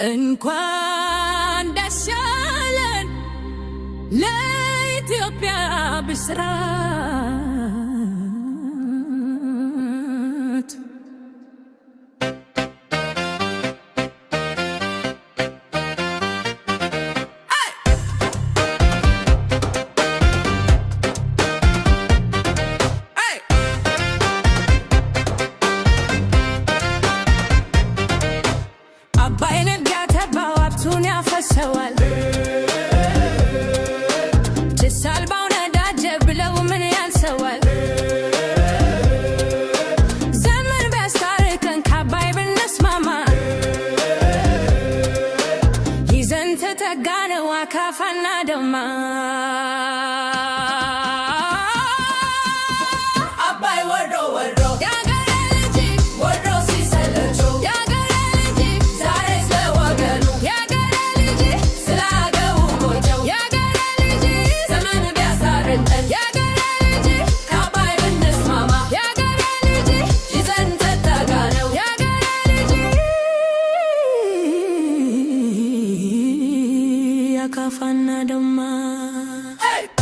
እንኳን ደስ ያለን ለኢትዮጵያ ብስራት አባይን ያተባው አብቱን ያፈሰዋል ጅሳልባው ነዳጀ ብለው ምን ያንሰዋል ዘመን ቢያስታርቀን ከአባይ ብንስማማ ይዘን ተጠጋነው አካፋና ደማ አባይ ወርዶ ወርዶ Kafana doma. Hey!